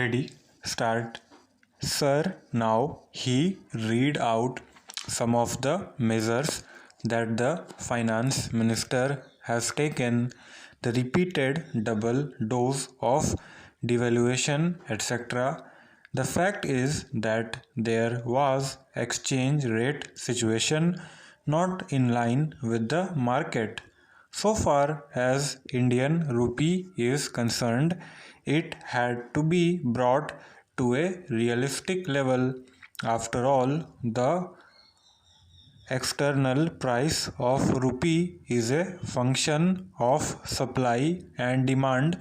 Ready? Start. Sir, now he read out some of the measures that the finance minister has taken, the repeated double dose of devaluation, etc. The fact is that there was exchange rate situation not in line with the market. So far as Indian rupee is concerned, it had to be brought to a realistic level. After all, the external price of rupee is a function of supply and demand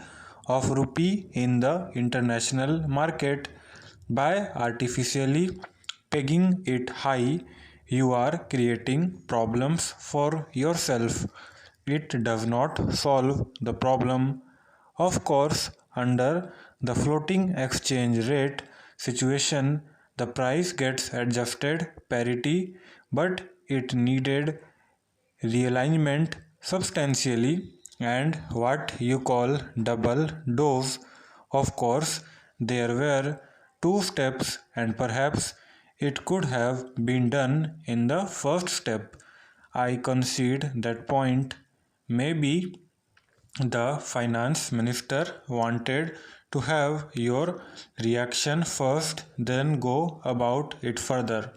of rupee in the international market. By artificially pegging it high, you are creating problems for yourself. It does not solve the problem. Of course, under the floating exchange rate situation, the price gets adjusted parity, but it needed realignment substantially, and what you call double dose. Of course, there were two steps, and perhaps it could have been done in the first step. I concede that point. Maybe the finance minister wanted to have your reaction first, then go about it further.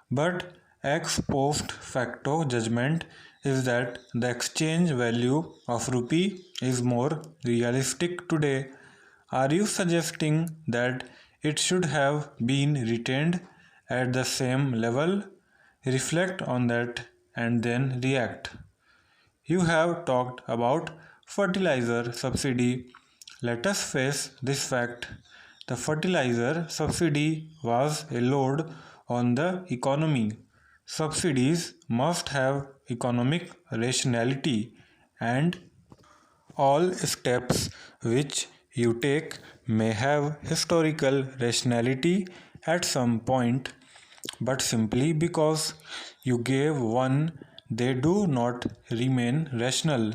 But ex post facto judgment is that the exchange value of rupee is more realistic today. Are you suggesting that it should have been retained at the same level? Reflect on that and then react. You have talked about fertilizer subsidy. Let us face this fact. The fertilizer subsidy was a load on the economy. Subsidies must have economic rationality, and all steps which you take may have historical rationality at some point, but simply because you gave one, they do not remain rational.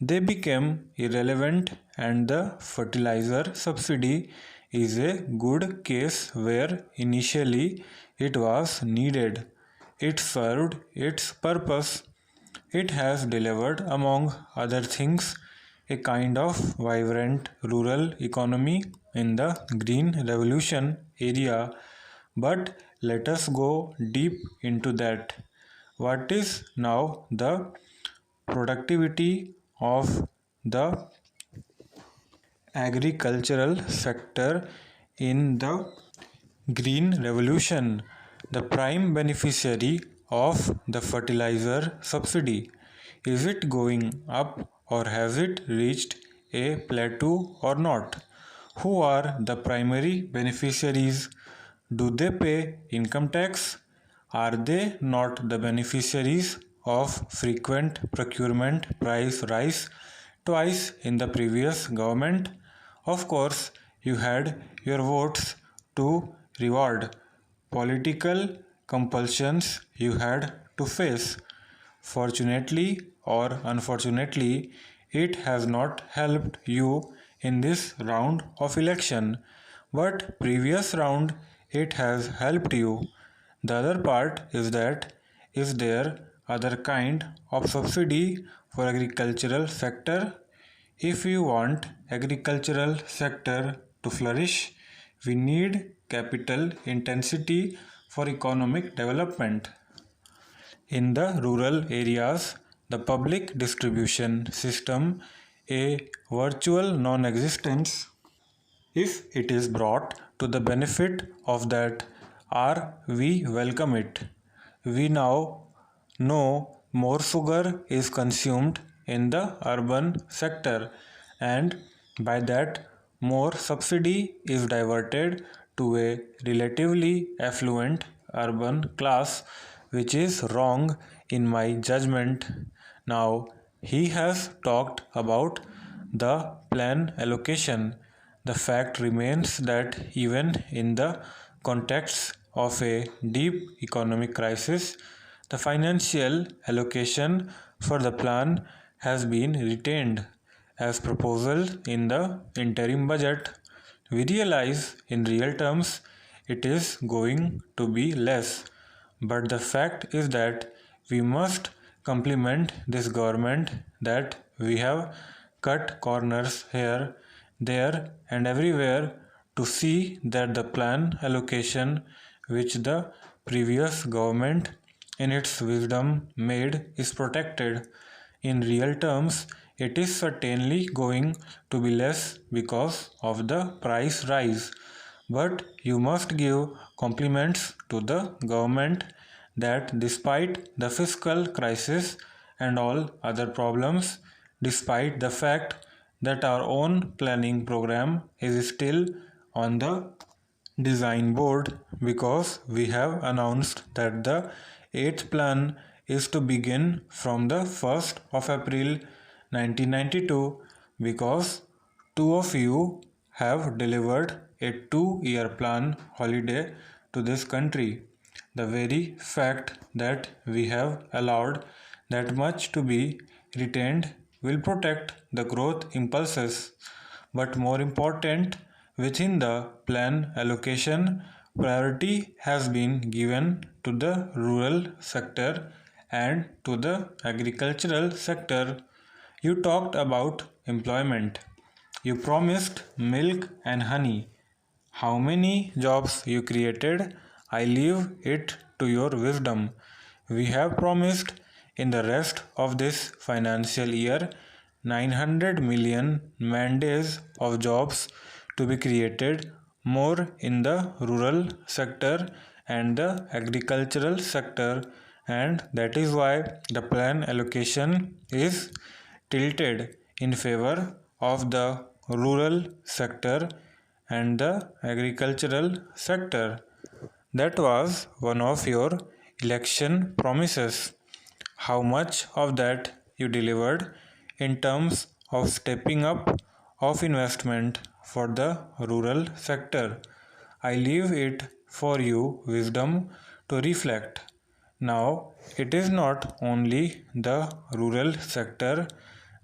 They became irrelevant, and the fertilizer subsidy is a good case where initially it was needed. It served its purpose. It has delivered, among other things, a kind of vibrant rural economy in the Green Revolution area. But let us go deep into that. What is now the productivity of the agricultural sector in the Green Revolution? The prime beneficiary of the fertilizer subsidy. Is it going up, or has it reached a plateau or not? Who are the primary beneficiaries? Do they pay income tax? Are they not the beneficiaries of frequent procurement price rise twice in the previous government? Of course, you had your votes to reward. Political compulsions you had to face. Fortunately or unfortunately, it has not helped you in this round of election, but previous round it has helped you. The other part is that is there other kind of subsidy for agricultural sector? If you want agricultural sector to flourish, we need capital intensity for economic development. In the rural areas, the public distribution system a virtual non-existence. If it is brought to the benefit of that, we welcome it. We now know more sugar is consumed in the urban sector, and by that more subsidy is diverted to a relatively affluent urban class, which is wrong in my judgment. Now, he has talked about the plan allocation. The fact remains that even in the context of a deep economic crisis, the financial allocation for the plan has been retained as proposed in the interim budget. We realize in real terms it is going to be less, but the fact is that we must compliment this government that we have cut corners here, there, and everywhere to see that the plan allocation which the previous government in its wisdom made is protected. In real terms, it is certainly going to be less because of the price rise. But you must give compliments to the government that despite the fiscal crisis and all other problems, despite the fact that our own planning program is still on the design board, because we have announced that the 8th plan is to begin from the 1st of April 1992, because two of you have delivered a 2-year plan holiday to this country. The very fact that we have allowed that much to be retained will protect the growth impulses. But more important, within the plan allocation, priority has been given to the rural sector and to the agricultural sector. You talked about employment. You promised milk and honey. How many jobs you created, I leave it to your wisdom. We have promised in the rest of this financial year 900 million man-days of jobs to be created, more in the rural sector and the agricultural sector, and that is why the plan allocation is tilted in favor of the rural sector and the agricultural sector. That was one of your election promises. How much of that you delivered in terms of stepping up of investment for the rural sector? I leave it for you, wisdom, to reflect. Now, it is not only the rural sector,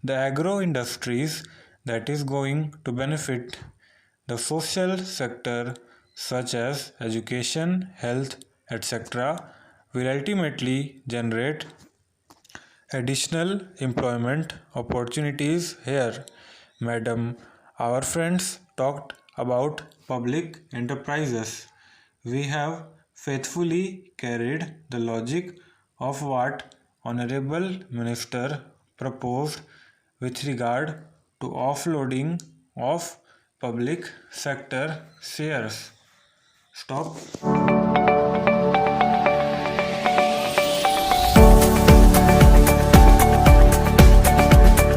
the agro industries that is going to benefit. The social sector, such as education, health, etc., will ultimately generate additional employment opportunities here. Madam, our friends talked about public enterprises. We have faithfully carried the logic of what Honorable Minister proposed with regard to offloading of public sector shares. Stop.